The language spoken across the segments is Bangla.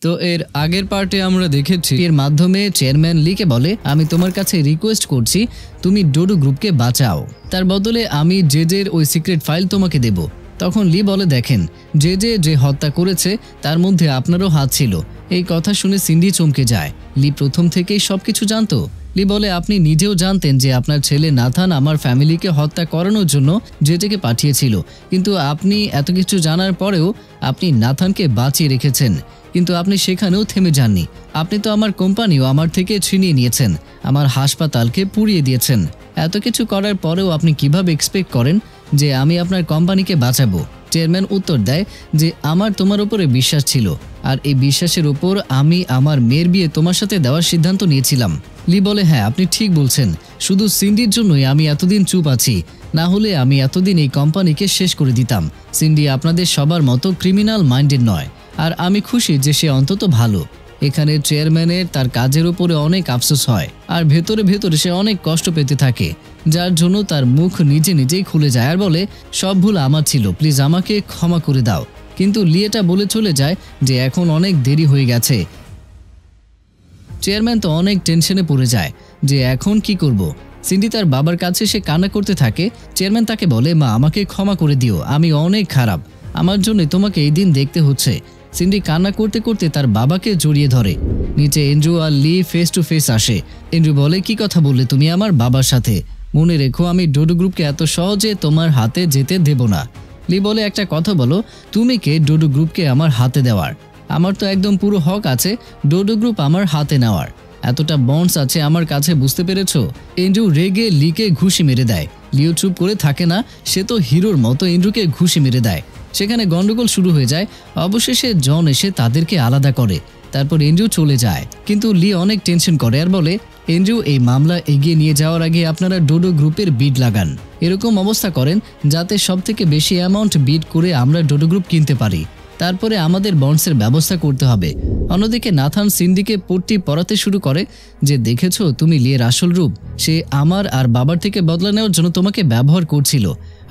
তো এর আগের পার্টে আমরা দেখেছি এর মাধ্যমে চেয়ারম্যান লিকে বলে, আমি তোমার কাছে রিকোয়েস্ট করছি তুমি ডোডো গ্রুপকে বাঁচাও, তার বদলে আমি জেজের ওই সিক্রেট ফাইল তোমাকে দেব। তখন লি বলে, দেখেন যে হত্যা করেছে তার মধ্যে আপনারও হাত ছিল। এই কথা শুনে সিন্ডি চমকে যায়। লি প্রথম থেকেই সবকিছু জানতো। লি বলে, আপনি নিজেও জানতেন যে আপনার ছেলে নাথান আমার ফ্যামিলিকে হত্যা করানোর জন্য জেজেকে পাঠিয়েছিল, কিন্তু আপনি এত কিছু জানার পরেও আপনি নাথানকে বাঁচিয়ে রেখেছেন। কিন্তু আপনি সেখানেও থেমে যাননি। আপনি তো আমার কোম্পানিও আমার থেকে ছিনিয়ে নিয়েছেন, আমার হাসপাতালকে পুড়িয়ে দিয়েছেন। এত কিছু করার পরেও আপনি কিভাবে এক্সপেক্ট করেন যে আমি আপনার কোম্পানিকে বাঁচাবো? চেয়ারম্যান উত্তর দেয় যে আমার তোমার উপরে বিশ্বাস ছিল, আর এই বিশ্বাসের উপর আমি আমার মেয়ের বিয়ে তোমার সাথে দেওয়ার সিদ্ধান্ত নিয়েছিলাম। লি বলে, হ্যাঁ আপনি ঠিক বলছেন, শুধু সিন্ডির জন্যই আমি এতদিন চুপ আছি, না হলে আমি এতদিন এই কোম্পানিকে শেষ করে দিতাম। সিন্ডি আপনাদের সবার মতো ক্রিমিনাল মাইন্ডেড নয়, আর আমি খুশি যে সে অন্তত ভালো। এখানে চেয়ারম্যানের তার কাজের উপরে অনেক আফসোস হয়, আর ভেতরে ভেতরে সে অনেক কষ্ট পেতে থাকে, যার জন্য তার মুখ নিজেই খুলে যায় আর বলে, সব ভুল আমার ছিল, প্লিজ আমাকে ক্ষমা করে দাও। কিন্তু লিয়েটা বলে চলে যায় যে এখন অনেক দেরি হয়ে গেছে। চেয়ারম্যান তো অনেক টেনশনে পড়ে যায় যে এখন কি করব। সিন্ডি তার বাবার কাছে সে কান্না করতে থাকে। চেয়ারম্যান তাকে বলে, মা আমাকে ক্ষমা করে দিও, আমি অনেক খারাপ, আমার জন্য তোমাকে এই দিন দেখতে হচ্ছে। সিন্ডি কান্না করতে করতে তার বাবাকে জড়িয়ে ধরে। নিচে এন্ড্রু আর লি ফেস টু ফেস আসে। এন্ড্রু বলে, কি কথা বললে তুমি আমার বাবার সাথে? মনে রেখো আমি ডোডো গ্রুপকে এত সহজে তোমার হাতে যেতে দেব না। লি বলে, একটা কথা বলো, তুমি কে ডোডো গ্রুপকে আমার হাতে দেওয়ার? আমার তো একদম পুরো হক আছে ডোডো গ্রুপ আমার হাতে নেওয়ার, এতটা বন্ডস আছে আমার কাছে, বুঝতে পেরেছো? এন্ড্রু রেগে লিকে ঘুষি মেরে দেয়। লিও চুপ করে থাকে না, সে তো হিরোর মতো এন্ড্রুকে ঘুষি মেরে দেয়। সেখানে গন্ডগোল শুরু হয়ে যায়। অবশেষে জন এসে তাদেরকে আলাদা করে, তারপর এন্ড্রু চলে যায়। কিন্তু লি অনেক টেনশন করে আর বলে, এন্ড্রু এই মামলা এগিয়ে নিয়ে যাওয়ার আগে আপনারা ডোডো গ্রুপের বিড লাগান, এরকম অবস্থা করেন যাতে সবথেকে বেশি অ্যামাউন্ট বিড করে আমরা ডোডো গ্রুপ কিনতে পারি, তারপরে আমাদের বন্ডসের ব্যবস্থা করতে হবে। অন্যদিকে নাথান সিন্ডিকে পট্টি পরাতে শুরু করে যে, দেখেছো তুমি লিয়ের আসল রূপ, সে আমার আর বাবার থেকে বদলা নেওয়ার জন্য তোমাকে ব্যবহার করছিল,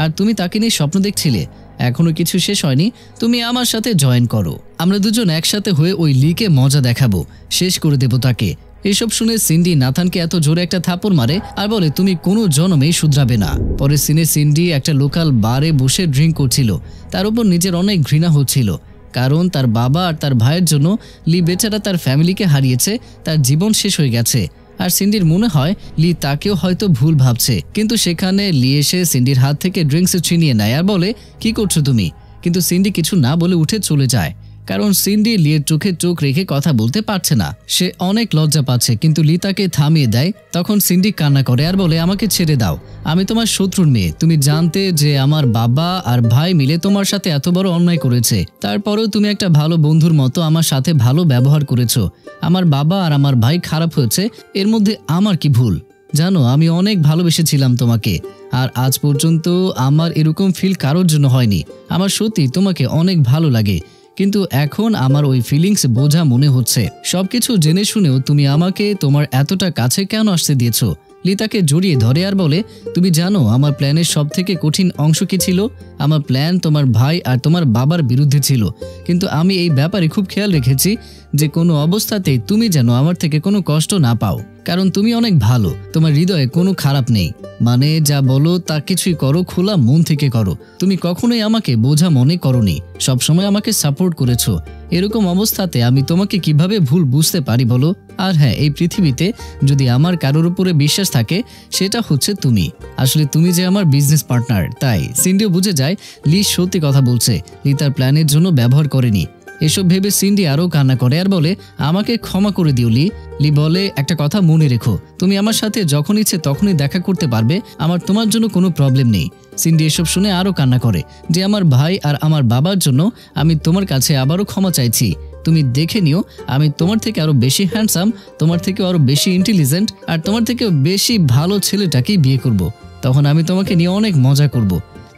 আর তুমি তাকে নিয়ে স্বপ্ন দেখছিলে। এখনো কিছু শেষ হয়নি, তুমি আমার সাথে জয়েন করো, আমরা দুজন একসাথে হয়ে ওই লিকে মজা দেখাবো, শেষ করে দেব তাকে। এসব শুনে সিন্ডি নাথানকে এত জোরে একটা থাপড় মারে আর বলে, তুমি কোনো জন্মেই শুধরাবে না। পরে সিনে সিন্ডি একটা লোকাল বারে বসে ড্রিঙ্ক করছিল, তার উপর নিজের অনেক ঘৃণা হচ্ছিল, কারণ তার বাবা আর তার ভাইয়ের জন্য লি বেচারা তার ফ্যামিলিকে হারিয়েছে, তার জীবন শেষ হয়ে গেছে। আর সিন্ডির মনে হয় লি তাকেও হয়তো ভুল ভাবছে। কিন্তু সেখানে লি এসে সিন্ডির হাত থেকে ড্রিঙ্কস ছিনিয়ে নেয় আর বলে, কি করছো তুমি? কিন্তু সিন্ডি কিছু না বলে উঠে চলে যায়, কারণ সিন্ডি লিয়ের চোখে চোখ রেখে কথা বলতে পারছে না, সে অনেক লজ্জা পাচ্ছে। কিন্তু লি তাকে থামিয়ে দেয়। তখন সিন্ডি কান্না করে আর বলে, আমাকে ছেড়ে দাও, আমি তোমার শত্রুর মেয়ে, তুমি জানতে যে আমার বাবা আর ভাই মিলে তোমার সাথে এত বড় অন্যায় করেছে, তারপরেও তুমি একটা ভালো বন্ধুর মতো আমার সাথে ভালো ব্যবহার করেছো। আমার বাবা আর আমার ভাই খারাপ হয়েছে, এর মধ্যে আমার কি ভুল? জানো আমি অনেক ভালোবেসেছিলাম তোমাকে, আর আজ পর্যন্ত আমার এরকম ফিল কারোর জন্য হয়নি। আমার সত্যি তোমাকে অনেক ভালো লাগে, কিন্তু এখন আমার ওই ফিলিংস বোঝা মনে হচ্ছে। সবকিছু জেনে শুনেও তুমি আমাকে তোমার এতটা কাছে কেন আসতে দিয়েছো? লি তাকে জড়িয়ে ধরে আর বলে, তুমি জানো আমার প্ল্যানের সব থেকে কঠিন অংশ কি ছিল? আমার প্ল্যান তোমার ভাই আর তোমার বাবার বিরুদ্ধে ছিল, কিন্তু আমি এই ব্যাপারে খুব খেয়াল রেখেছি যে কোনো অবস্থাতেই তুমি যেন আমার থেকে কোনো কষ্ট না পাও, কারণ তুমি অনেক ভালো, তোমার হৃদয়ে কোনো খারাপ নেই, মানে যা বলো তা কিছুই করো খোলা মন থেকে করো। তুমি কখনোই আমাকে বোঝা মনে করোনি, সবসময় আমাকে সাপোর্ট করেছো। এরকম অবস্থাতে আমি তোমাকে কিভাবে ভুল বুঝতে পারি বলো? আর হ্যাঁ, এই পৃথিবীতে যদি আমার কারোর উপরে বিশ্বাস থাকে সেটা হচ্ছে তুমি। আসলে তুমি যে আমার বিজনেস পার্টনার। তাই সিন্ডিও বুঝে যায় লি সত্যি কথা বলছে, লি তার প্ল্যানের জন্য ব্যবহার করেনি। এসব ভেবে সিন্ডি আরও কান্না করে আর বলে, আমাকে ক্ষমা করে দিও লি। লি বলে, একটা কথা মনে রেখো, তুমি আমার সাথে যখন ইচ্ছে তখনই দেখা করতে পারবে, আমার তোমার জন্য কোনো প্রবলেম নেই। সিন্ডি এসব শুনে আরও কান্না করে যে, আমার ভাই আর আমার বাবার জন্য আমি তোমার কাছে আবারও ক্ষমা চাইছি। তুমি দেখে নিও, আমি তোমার থেকে আরো বেশি হ্যান্ডসাম, তোমার থেকে আরো বেশি ইন্টেলিজেন্ট আর তোমার থেকে বেশি ভালো ছেলেটাকেই বিয়ে করব। তখন আমি তোমাকে নিয়ে অনেক মজা করব।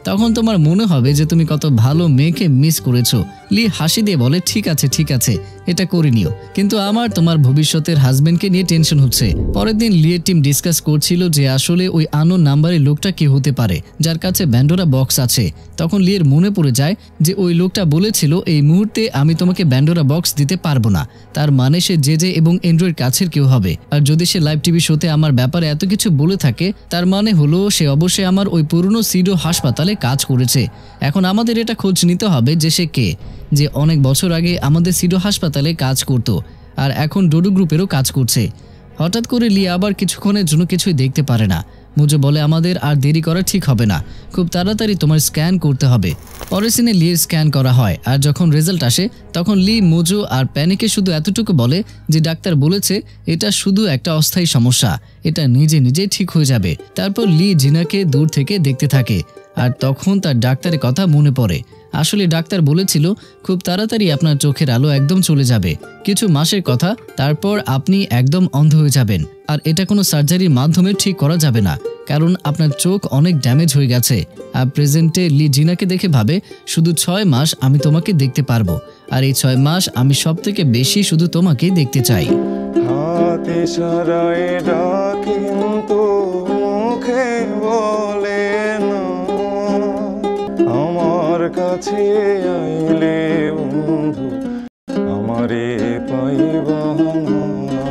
তখন তোমার মনে হবে যে তুমি কত ভালো মেয়েকে মিস করেছো। লি হাসি দিয়ে বলে, ঠিক আছে ঠিক আছে, এটা করে নিও, কিন্তু আমার তোমার ভবিষ্যতের হাজবেন্ডকে নিয়ে টেনশন হচ্ছে। পরের দিন লিয়ের টিম ডিসকাস করছিল যে আসলে ওই আননোন নাম্বারের লোকটা কে হতে পারে যার কাছে ব্যান্ডোরা বক্স আছে। তখন লিয়ের মনে পড়ে যায় যে ওই লোকটা বলেছিল এই মুহূর্তে আমি তোমাকে ব্যান্ডোরা বক্স দিতে পারবো না। তার মানে সে জেজে এবং এন্ড্রয়ের কাছের কেউ হবে। আর যদি সে লাইভ টিভি শোতে আমার ব্যাপারে এত কিছু বলে থাকে তার মানে হলো সে অবশ্যই আমার ওই পুরনো সিডো হাসপাতালে কাজ করেছে। এখন আমাদের এটা খোঁজ নিতে হবে যে সে কে, যে অনেক বছর আগে আমাদের সিডো হাসপাতালে কাজ করত আর এখন ডোডো গ্রুপেরও কাজ করছে। হঠাৎ করে লি আবার কিছুক্ষণের জন্য কিছুই দেখতে পারে না। মুজো বলে আমাদের আর দেরি করা ঠিক হবে না, খুব তাড়াতাড়ি তোমার স্ক্যান করতে হবে। পরের সিনে লির স্ক্যান করা হয় আর যখন রেজাল্ট আসে তখন লি মুজো আর প্যানিকে শুধু এতটুকু বলে যে ডাক্তার বলেছে এটা শুধু একটা অস্থায়ী সমস্যা, এটা নিজে নিজেই ঠিক হয়ে যাবে। তারপর লি জিনাকে দূর থেকে দেখতে থাকে আর তখন তার ডাক্তারের কথা মনে পড়ে। আসলে ডাক্তার বলেছিল খুব তাড়াতাড়ি আপনার চোখের আলো একদম চলে যাবে, কিছু মাসের কথা, তারপর আপনি একদম অন্ধ হয়ে যাবেন। আর এটা কোনো সার্জারির মাধ্যমে ঠিক করা যাবে না, কারণ আপনার চোখ অনেক ড্যামেজ হয়ে গেছে। আর প্রেজেন্টে লি জিনাকে দেখে ভাবে শুধু 6 মাস আমি তোমাকে দেখতে পারবো, আর এই 6 মাস আমি সব থেকে বেশি শুধু তোমাকেই দেখতে চাই। হাতে সারায় কিন্তু মুখে বলে না, আমার কাছে আইলে বন্ধু আমারে পাইবা না।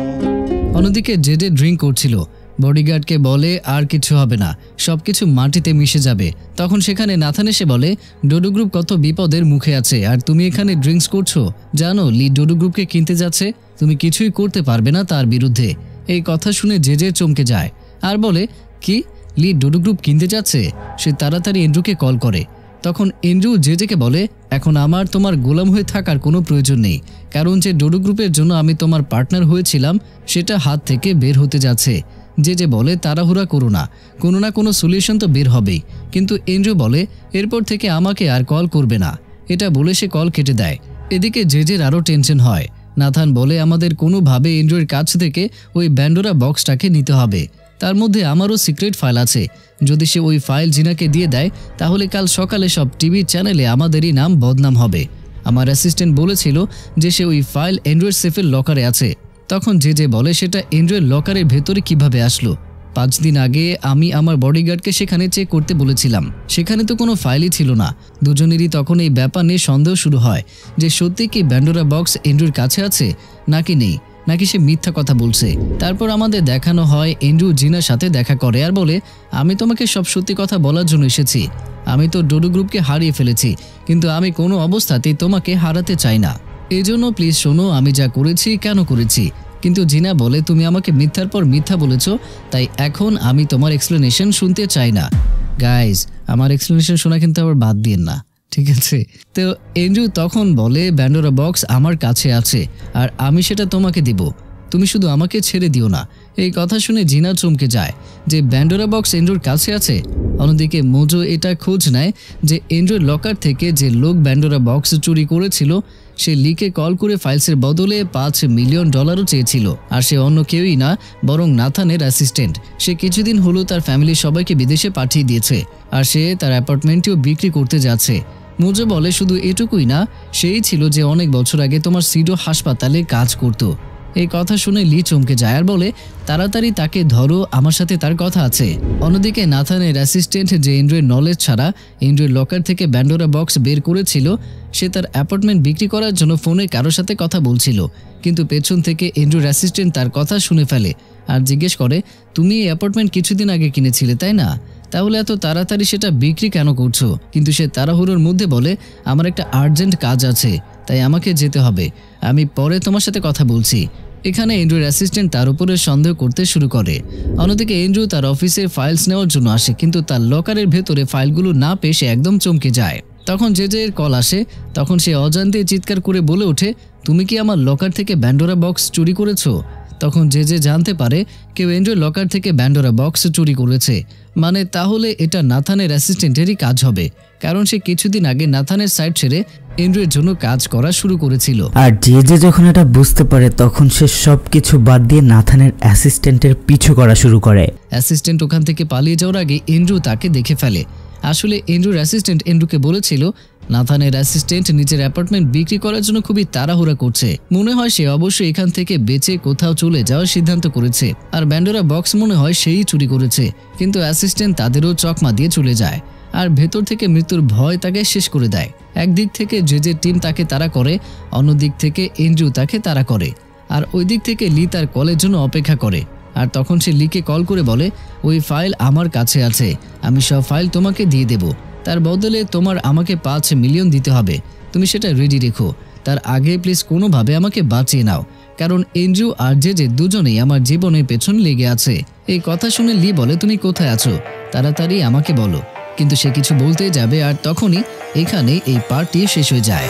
অন্যদিকে জেডে ড্রিঙ্ক করছিল। বডিগার্ডকে বলে আর কিছু হবে না, সবকিছু মাটিতে মিশে যাবে। তখন সেখানে নাথান এসে বলে ডোডো গ্রুপ কত বিপদের মুখে আছে আর তুমি এখানে ড্রিঙ্কস করছো। জানো লি ডোডো গ্রুপকে কিনতে যাচ্ছে, তুমি কিছুই করতে পারবে না তার বিরুদ্ধে। এই কথা শুনে জেজে চমকে যায় আর বলে কি লি ডোডো গ্রুপ কিনতে যাচ্ছে? সে তাড়াতাড়ি এন্ড্রুকে কল করে। তখন এন্ড্রু জেজেকে বলে এখন আমার তোমার গোলাম হয়ে থাকার কোনো প্রয়োজন নেই, কারণ যে ডোডো গ্রুপের জন্য আমি তোমার পার্টনার হয়েছিলাম সেটা হাত থেকে বের হতে যাচ্ছে। জেজে বলে তাড়াহুড়া করো না, কোনো না কোনো সলিউশন তো বের হবেই। কিন্তু এন্ড্রু বলে এরপর থেকে আমাকে আর কল করবে না। এটা বলে সে কল কেটে দেয়। এদিকে জেজের আরও টেনশন হয়। নাথান বলে আমাদের কোনোভাবে এন্ড্রুর কাছ থেকে ওই ব্যান্ডোরা বক্সটাকে নিতে হবে, তার মধ্যে আমারও সিক্রেট ফাইল আছে। যদি সে ওই ফাইল জিনাকে দিয়ে দেয় তাহলে কাল সকালে সব টিভি চ্যানেলে আমাদেরই নাম বদনাম হবে। আমার অ্যাসিস্ট্যান্ট বলেছিল যে সে ওই ফাইল এন্ড্রয়েড সেফের লকারে আছে। তখন জেজে বলে সেটা এন্ড্রয়েড লকারের ভেতরে কিভাবে আসলো? 5 দিন আগে আমি আমার বডিগার্ডকে সেখানে চেক করতে বলেছিলাম, সেখানে তো কোনো ফাইলই ছিল না। দুজনেরই তখন এই ব্যাপার নিয়ে সন্দেহ শুরু হয় যে সত্যি কি ব্যান্ডোরা বক্স এন্ড্রুর কাছে আছে নাকি নেই, নাকি সে মিথ্যা কথা বলছে। তারপর আমাদের দেখানো হয় এন্ড্রু জিনার সাথে দেখা করে আর বলে আমি তোমাকে সব সত্যি কথা বলার জন্য এসেছি। আমি তো ডোডো গ্রুপকে হারিয়ে ফেলেছি, কিন্তু আমি কোনো অবস্থাতেই তোমাকে হারাতে চাই না। এই জন্য প্লিজ শোনো আমি যা করেছি কেন করেছি। কিন্তু জিনা বলে তুমি আমাকে মিথ্যার পর মিথ্যা বলেছো, তাই এখন আমি তোমার এক্সপ্লেনেশন শুনতে চাই না। গাইজ আমার এক্সপ্লেনেশন শোনা কিন্তু আবার বাদ দিন না, ঠিক আছে? তো এন্ড্রু তখন বলে ব্যান্ডোরা বক্স আমার কাছে আছে আর আমি সেটা তোমাকে দিব, তুমি শুধু আমাকে ছেড়ে দিও না। এই কথা শুনে জিনা চমকে যায় যে ব্যান্ডোরা বক্স এন্ড্রুর কাছে আছে। অন্যদিকে মোজো এটা খোঁজ নেয় যে এন্ড্রুর লকার থেকে যে লোক ব্যান্ডোরা বক্স চুরি করেছিল সে লিকে কল করে ফাইলসের বদলে $5 মিলিয়ন চেয়েছিল। আর সে অন্য কেউই না বরং নাথানের অ্যাসিস্ট্যান্ট। সে কিছুদিন হলো তার ফ্যামিলির সবাইকে বিদেশে পাঠিয়ে দিয়েছে আর সে তার অ্যাপার্টমেন্টটিও বিক্রি করতে যাচ্ছে। মোজো বলে শুধু এটুকুই না, সেই ছিল যে অনেক বছর আগে তোমার সিডো হাসপাতালে কাজ করত। এই কথা শুনে লি চমকে যায় আর বলে তাড়াতাড়ি তাকে ধরো, আমার সাথে তার কথা আছে। অন্যদিকে নাথানের অ্যাসিস্ট্যান্ট যে এন্ড্রয়ের নলেজ ছাড়া এন্ড্রয়ের লকার থেকে ব্যান্ডোরা বক্স বের করেছিল সে তার অ্যাপার্টমেন্ট বিক্রি করার জন্য ফোনে কারোর সাথে কথা বলছিল, কিন্তু পেছন থেকে এন্ড্রুর অ্যাসিস্ট্যান্ট তার কথা শুনে ফেলে আর জিজ্ঞেস করে তুমি এই অ্যাপার্টমেন্ট কিছুদিন আগে কিনেছিলে তাই না? তাহলে এত তাড়াতাড়ি সেটা বিক্রি কেন করছো? কিন্তু সে তাড়াহুড়োর মধ্যে বলে আমার একটা আর্জেন্ট কাজ আছে, তাই আমাকে যেতে হবে, আমি পরে তোমার সাথে কথা বলছি। এখানে এন্ড্রুর অ্যাসিস্ট্যান্ট তার উপরে সন্দেহ করতে শুরু করে। অন্যদিকে এন্ড্রু তার অফিসে ফাইলস নেওয়ার জন্য আসে, কিন্তু তার লকারের ভেতরে ফাইলগুলো না পেয়ে সে একদম চমকে যায়। তখন জেজের কল আসে, তখন সে অজান্তে চিৎকার করে বলে ওঠে তুমি কি আমার লকার থেকে ব্যান্ডোরা বক্স চুরি করেছো? তখন জেজে জানতে পারে কেউ এন্ড্রুর লকার থেকে ব্যান্ডোরা বক্স চুরি করেছে, মানে তাহলে এটা নাথানের অ্যাসিস্ট্যান্টেরই কাজ হবে, কারণ সে কিছুদিন আগে নাথানের সাইড ছেড়ে এন্ড্রুয়ের জন্য কাজ করা শুরু করেছিল। আর জেজে যখন এটা বুঝতে পারে তখন সে সবকিছু বাদ দিয়ে নাথানের অ্যাসিস্ট্যান্টের পিছু করা শুরু করে। অ্যাসিস্ট্যান্ট ওখান থেকে পালিয়ে যাওয়ার আগে এন্ড্রু তাকে দেখে ফেলে আসলে এন্ড্রুর অ্যাসিস্ট্যান্ট এন্ড্রুকে বলেছিল নাথানের অ্যাসিস্ট্যান্ট নিজের অ্যাপার্টমেন্ট বিক্রি করার জন্য খুবই তাড়াহুড়া করছে। মনে হয় সে অবশ্যই এখান থেকে বেঁচে কোথাও চলে যাওয়ার সিদ্ধান্ত করেছে, আর ব্যান্ডোরা বক্স মনে হয় সেই চুরি করেছে। কিন্তু অ্যাসিস্ট্যান্ট তাদেরও চকমা দিয়ে চলে যায়, আর ভেতর থেকে মৃত্যুর ভয় তাকে শেষ করে দেয়। একদিক থেকে যে টিম তাকে তাড়া করে, অন্যদিক থেকে এন্ড্রু তাকে তাড়া করে, আর ওই দিক থেকে লি তার কলের জন্য অপেক্ষা করে। আর তখন সে লিকে কল করে বলে, ওই ফাইল আমার কাছে আছে, আমি সব ফাইল তোমাকে দিয়ে দেব, তার বদলে তোমার আমাকে 5 মিলিয়ন দিতে হবে। তুমি সেটা রেডি রেখো, তার আগে প্লিজ কোনোভাবে আমাকে বাঁচিয়ে নাও, কারণ এন্ড্রু আর যে দুজনেই আমার জীবনের পেছন লেগে আছে। এই কথা শুনে লি বলে, তুমি কোথায় আছো, তাড়াতাড়ি আমাকে বলো। কিন্তু সে কিছু বলতে যাবে, আর তখনই এখানে এই পার্টটি শেষ হয়ে যায়।